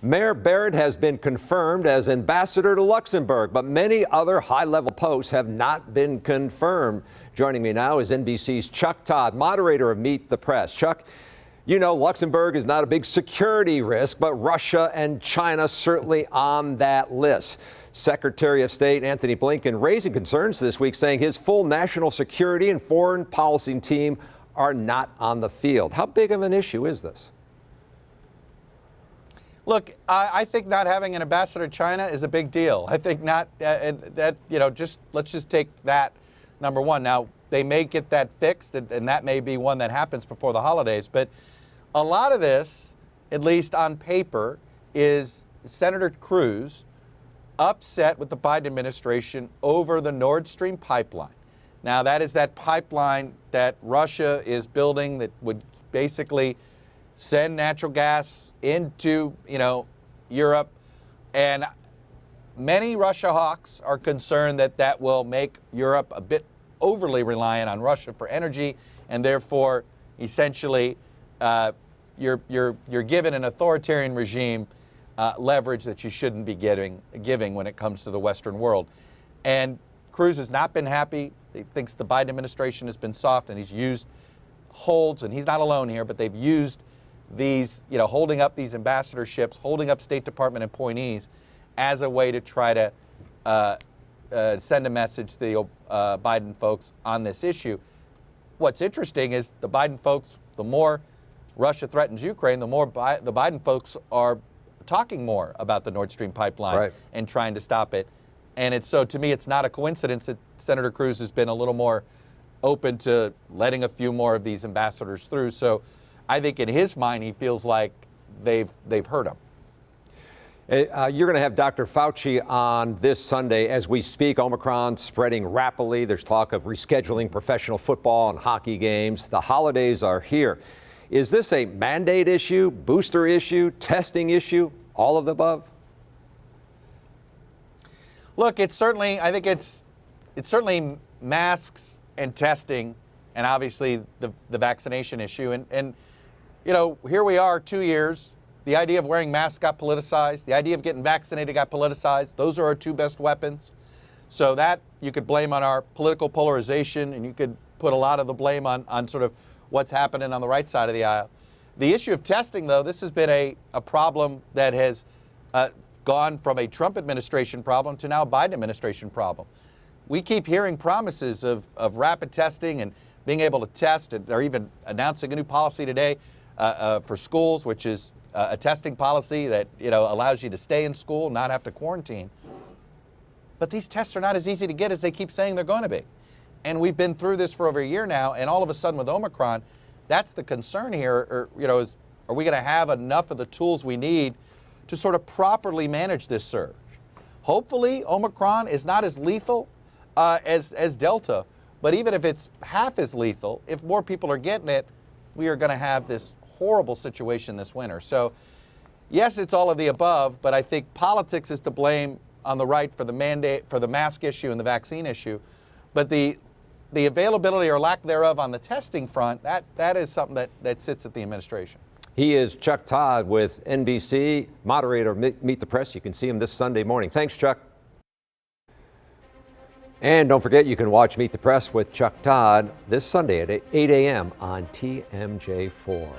Mayor Barrett has been confirmed as ambassador to Luxembourg, but many other high-level posts have not been confirmed. Joining me now is NBC's Chuck Todd, moderator of Meet the Press. Chuck, you know Luxembourg is not a big security risk, but Russia and China certainly on that list. Secretary of State Antony Blinken raising concerns this week, saying his full national security and foreign policy team are not on the field. How big of an issue is this? Look, I think not having an ambassador to China is a big deal. I think not let's just take that number one. Now, they may get that fixed, and that may be one that happens before the holidays. But a lot of this, at least on paper, is Senator Cruz upset with the Biden administration over the Nord Stream pipeline. Now, that is that pipeline that Russia is building that would basically send natural gas into, Europe. And many Russia hawks are concerned that that will make Europe a bit overly reliant on Russia for energy, and therefore, essentially, you're given an authoritarian regime leverage that you shouldn't be giving when it comes to the Western world. And Cruz has not been happy. He thinks the Biden administration has been soft, and he's used holds, and he's not alone here, but they've used these, holding up these ambassadorships, holding up State Department appointees as a way to try to send a message to the Biden folks on this issue. What's interesting is the Biden folks, the more Russia threatens Ukraine, the more the Biden folks are talking more about the Nord Stream pipeline and trying to stop it. And so to me, it's not a coincidence that Senator Cruz has been a little more open to letting a few more of these ambassadors through. So I think in his mind, he feels like they've heard him. You're going to have Dr. Fauci on this Sunday as we speak. Omicron spreading rapidly. There's talk of rescheduling professional football and hockey games. The holidays are here. Is this a mandate issue, booster issue, testing issue, all of the above? Look, I think it's certainly masks and testing, and obviously the vaccination issue. And here we are 2 years. The idea of wearing masks got politicized. The idea of getting vaccinated got politicized. Those are our two best weapons. So that you could blame on our political polarization, and you could put a lot of the blame on sort of what's happening on the right side of the aisle. The issue of testing, though, this has been a problem that has gone from a Trump administration problem to now a Biden administration problem. We keep hearing promises of rapid testing and being able to test. They're even announcing a new policy today for schools, which is a testing policy that allows you to stay in school, not have to quarantine. But these tests are not as easy to get as they keep saying they're going to be. And we've been through this for over a year now, and all of a sudden with Omicron, that's the concern here. Are we going to have enough of the tools we need to sort of properly manage this surge? Hopefully, Omicron is not as lethal as Delta, but even if it's half as lethal, if more people are getting it, we are going to have this horrible situation this winter. So, yes, it's all of the above, but I think politics is to blame on the right for the mandate, for the mask issue and the vaccine issue. But the availability or lack thereof on the testing front, that is something that sits at the administration. He is Chuck Todd with NBC, moderator of Meet the Press. You can see him this Sunday morning. Thanks, Chuck. And don't forget, you can watch Meet the Press with Chuck Todd this Sunday at 8 a.m. on TMJ4.